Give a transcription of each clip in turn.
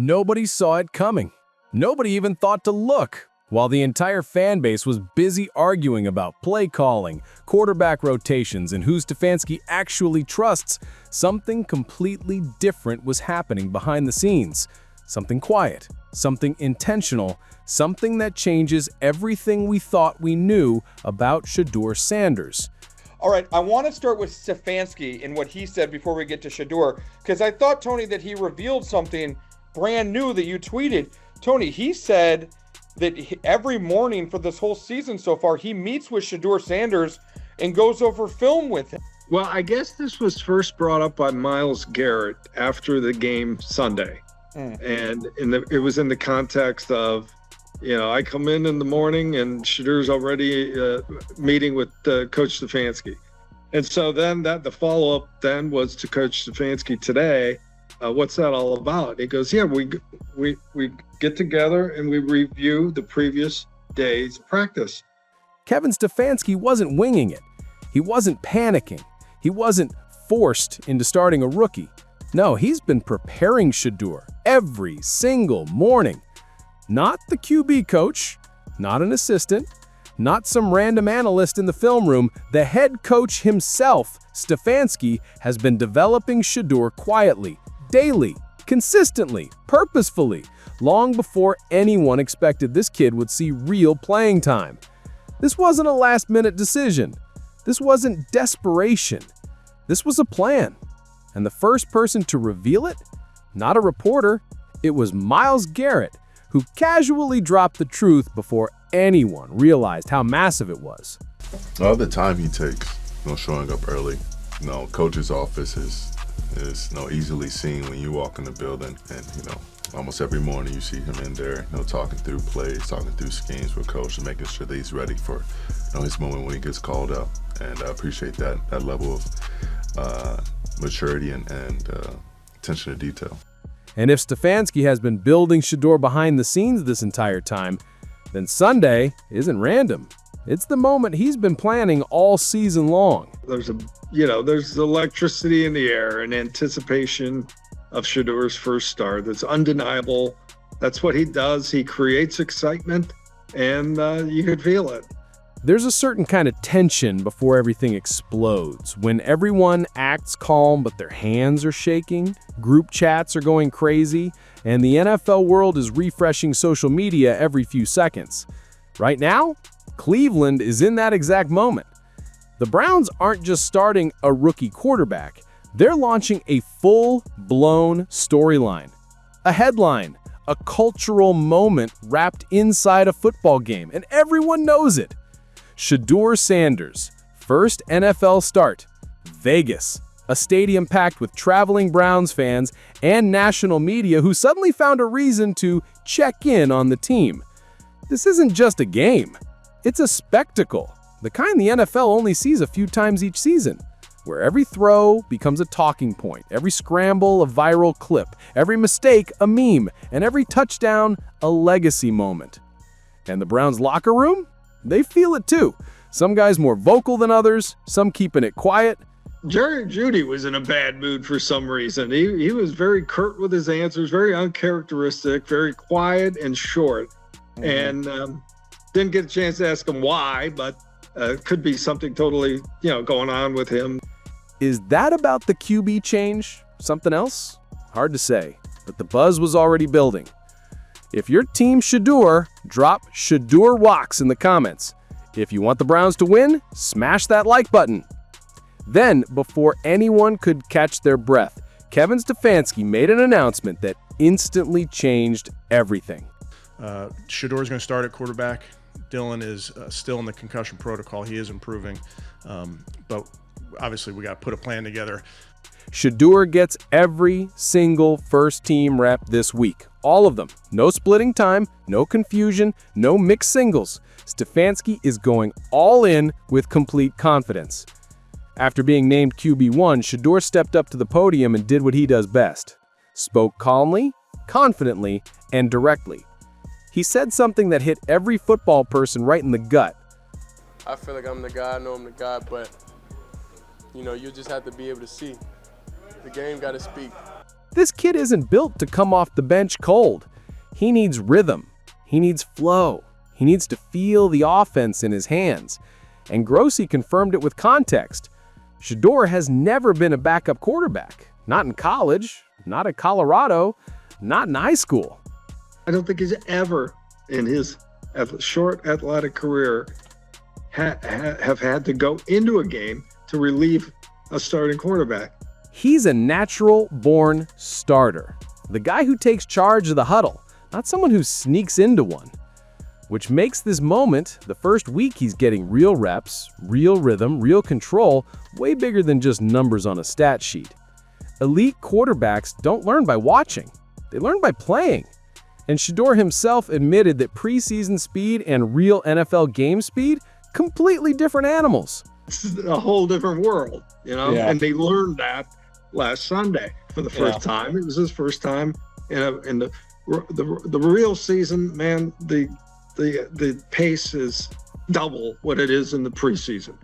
Nobody saw it coming. Nobody even thought to look. While the entire fan base was busy arguing about play calling, quarterback rotations, and who Stefanski actually trusts, something completely different was happening behind the scenes. Something quiet, something intentional, something that changes everything we thought we knew about Shedeur Sanders. All right, I want to start with Stefanski and what he said before we get to Shedeur, because I thought, Tony, that he revealed something brand new that you tweeted. Tony, he said that every morning for this whole season so far, he meets with Shedeur Sanders and goes over film with him. Well, I guess this was first brought up by Myles Garrett after the game Sunday. And it was in the context of, I come in the morning and Shedeur's already meeting with Coach Stefanski. And so then the follow-up then was to Coach Stefanski today. What's that all about? He goes, yeah, we get together and we review the previous day's practice. Kevin Stefanski wasn't winging it. He wasn't panicking. He wasn't forced into starting a rookie. No, he's been preparing Shedeur every single morning. Not the QB coach, not an assistant, not some random analyst in the film room. The head coach himself, Stefanski, has been developing Shedeur quietly, daily, consistently, purposefully, long before anyone expected this kid would see real playing time. This wasn't a last-minute decision. This wasn't desperation. This was a plan. And the first person to reveal it? Not a reporter. It was Myles Garrett, who casually dropped the truth before anyone realized how massive it was. The time he takes, showing up early. Coach's office is easily seen when you walk in the building, and almost every morning you see him in there, talking through plays, talking through schemes with coach, and making sure that he's ready for his moment when he gets called up. And I appreciate that level of maturity and attention to detail. And if Stefanski has been building Shedeur behind the scenes this entire time, then Sunday isn't random. It's the moment he's been planning all season long. There's electricity in the air and anticipation of Shedeur's first start. That's undeniable. That's what he does. He creates excitement, and you could feel it. There's a certain kind of tension before everything explodes. When everyone acts calm but their hands are shaking, group chats are going crazy, and the NFL world is refreshing social media every few seconds. Right now, Cleveland is in that exact moment. The Browns aren't just starting a rookie quarterback. They're launching a full-blown storyline, a headline, a cultural moment wrapped inside a football game, and everyone knows it. Shedeur Sanders, first NFL start, Vegas, a stadium packed with traveling Browns fans and national media who suddenly found a reason to check in on the team. This isn't just a game. It's a spectacle, the kind the NFL only sees a few times each season, where every throw becomes a talking point, every scramble a viral clip, every mistake a meme, and every touchdown a legacy moment. And the Browns locker room? They feel it too. Some guys more vocal than others, some keeping it quiet. Jerry Jeudy was in a bad mood for some reason. He was very curt with his answers, very uncharacteristic, very quiet and short. And didn't get a chance to ask him why, but could be something totally, going on with him. Is that about the QB change? Something else? Hard to say, but the buzz was already building. If you're Team Shedeur, drop SHEDEUR ROCKS in the comments. If you want the Browns to win, smash that like button. Then, before anyone could catch their breath, Kevin Stefanski made an announcement that instantly changed everything. Shedeur is going to start at quarterback. Dylan is still in the concussion protocol. He is improving, but obviously we got to put a plan together. Shedeur gets every single first-team rep this week. All of them. No splitting time, no confusion, no mixed singles. Stefanski is going all in with complete confidence. After being named QB1, Shedeur stepped up to the podium and did what he does best. Spoke calmly, confidently, and directly. He said something that hit every football person right in the gut. I feel like I'm the guy, I know I'm the guy, but you just have to be able to see. The game got to speak. This kid isn't built to come off the bench cold. He needs rhythm. He needs flow. He needs to feel the offense in his hands. And Grossi confirmed it with context. Shedeur has never been a backup quarterback. Not in college, not at Colorado, not in high school. I don't think he's ever in his short athletic career have had to go into a game to relieve a starting quarterback. He's a natural-born starter. The guy who takes charge of the huddle, not someone who sneaks into one. Which makes this moment, the first week he's getting real reps, real rhythm, real control, way bigger than just numbers on a stat sheet. Elite quarterbacks don't learn by watching. They learn by playing. And Shedeur himself admitted that preseason speed and real NFL game speed, completely different animals. It's a whole different world, you know? Yeah. And they learned that last Sunday for the first time. It was his first time in the real season, man. The pace is double what it is in the preseason.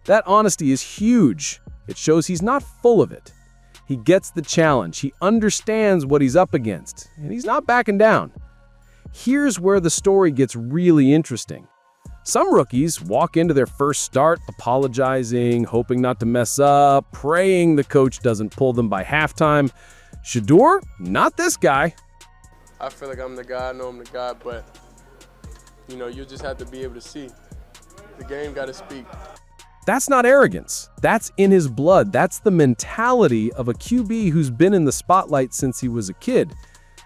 That honesty is huge. It shows he's not full of it. He gets the challenge. He understands what he's up against, and he's not backing down. Here's where the story gets really interesting. Some rookies walk into their first start apologizing, hoping not to mess up, praying the coach doesn't pull them by halftime. Shedeur, not this guy. I feel like I'm the guy, I know I'm the guy, but, you know, you just have to be able to see. The game got to speak. That's not arrogance. That's in his blood. That's the mentality of a QB who's been in the spotlight since he was a kid.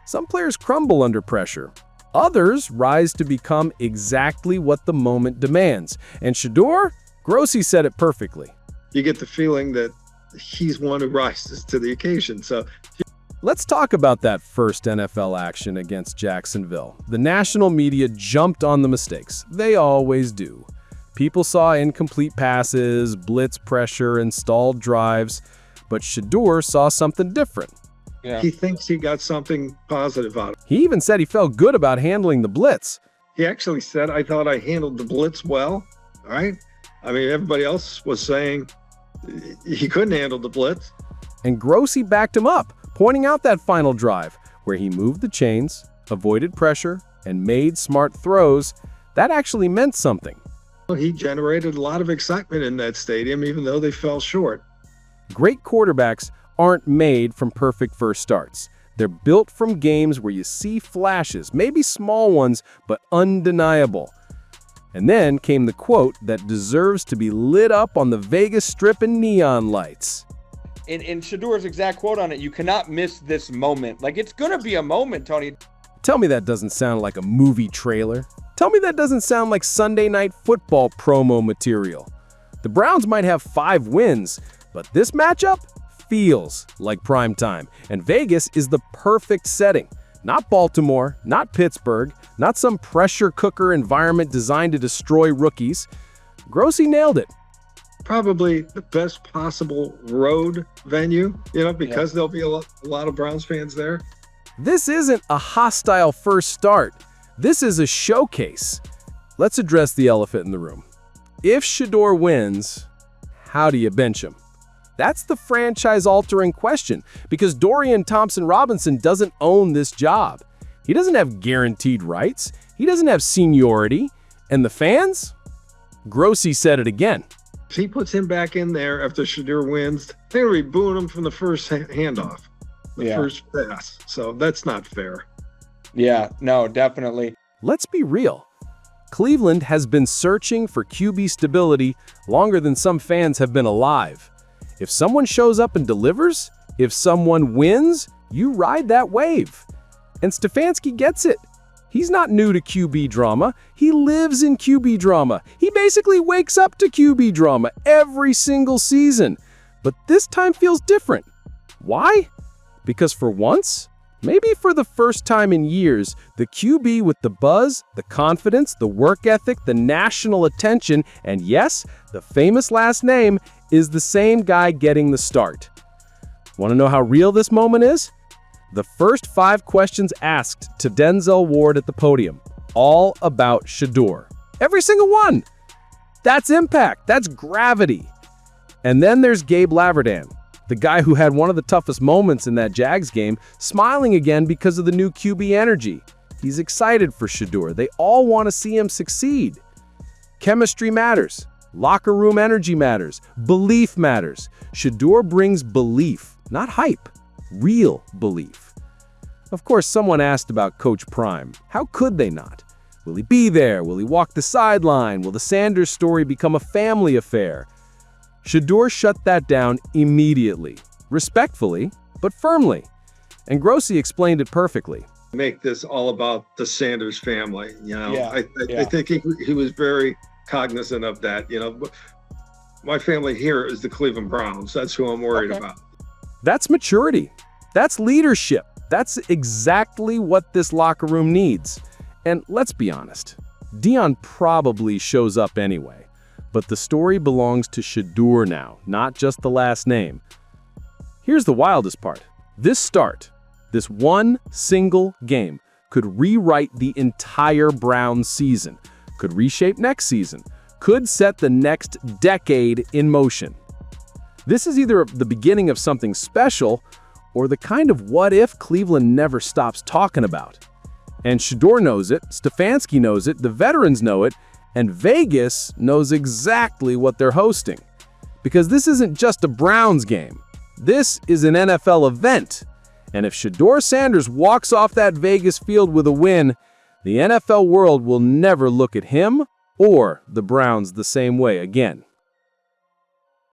Some players crumble under pressure. Others rise to become exactly what the moment demands. And Shedeur, Grossi said it perfectly. You get the feeling that he's one who rises to the occasion. So let's talk about that first NFL action against Jacksonville. The national media jumped on the mistakes. They always do. People saw incomplete passes, blitz pressure, and stalled drives, but Shedeur saw something different. Yeah. he thinks he got something positive out of it. He even said he felt good about handling the blitz. He actually said, I thought I handled the blitz well. All right. I mean, everybody else was saying he couldn't handle the blitz. And Grossi backed him up, pointing out that final drive, where he moved the chains, avoided pressure, and made smart throws. That actually meant something. He generated a lot of excitement in that stadium, even though they fell short. Great quarterbacks aren't made from perfect first starts. They're built from games where you see flashes, maybe small ones, but undeniable. And then came the quote that deserves to be lit up on the Vegas Strip in neon lights. In Shedeur's exact quote on it, you cannot miss this moment. Like, it's going to be a moment, Tony. Tell me that doesn't sound like a movie trailer. Tell me that doesn't sound like Sunday Night Football promo material. The Browns might have 5 wins, but this matchup feels like prime time. And Vegas is the perfect setting. Not Baltimore, not Pittsburgh, not some pressure cooker environment designed to destroy rookies. Grossi nailed it. Probably the best possible road venue, because there'll be a lot of Browns fans there. This isn't a hostile first start. This is a showcase. Let's address the elephant in the room. If Shedeur wins, how do you bench him? That's the franchise-altering question, because Dorian Thompson-Robinson doesn't own this job. He doesn't have guaranteed rights. He doesn't have seniority. And the fans? Grossi said it again. If he puts him back in there after Shedeur wins, they're going to be booing him from the first handoff, the first pass. So that's not fair. Yeah, no, definitely. Let's be real. Cleveland has been searching for QB stability longer than some fans have been alive. If someone shows up and delivers, if someone wins, you ride that wave. And Stefanski gets it. He's not new to QB drama. He lives in QB drama. He basically wakes up to QB drama every single season. But this time feels different. Why? Because for once, maybe for the first time in years, the QB with the buzz, the confidence, the work ethic, the national attention, and yes, the famous last name, is the same guy getting the start. Want to know how real this moment is? The first 5 questions asked to Denzel Ward at the podium, all about Shedeur. Every single one! That's impact, that's gravity. And then there's Gabe Laverdan, The guy who had one of the toughest moments in that Jags game, smiling again because of the new QB energy. He's excited for Shedeur. They all want to see him succeed. Chemistry matters. Locker room energy matters. Belief matters. Shedeur brings belief, not hype. Real belief. Of course, someone asked about Coach Prime. How could they not? Will he be there? Will he walk the sideline? Will the Sanders story become a family affair? Shedeur shut that down immediately. Respectfully, but firmly. And Grossi explained it perfectly. Make this all about the Sanders family. Yeah, I think he was very cognizant of that. My family here is the Cleveland Browns. That's who I'm worried about. That's maturity. That's leadership. That's exactly what this locker room needs. And let's be honest, Deion probably shows up anyway. But the story belongs to Shedeur now, not just the last name. Here's the wildest part. This one single game could rewrite the entire Browns season, could reshape next season, could set the next decade in motion. This is either the beginning of something special or the kind of what-if Cleveland never stops talking about. And Shedeur knows it, Stefanski knows it, the veterans know it, and Vegas knows exactly what they're hosting. Because this isn't just a Browns game. This is an NFL event. And if Shedeur Sanders walks off that Vegas field with a win, the NFL world will never look at him or the Browns the same way again.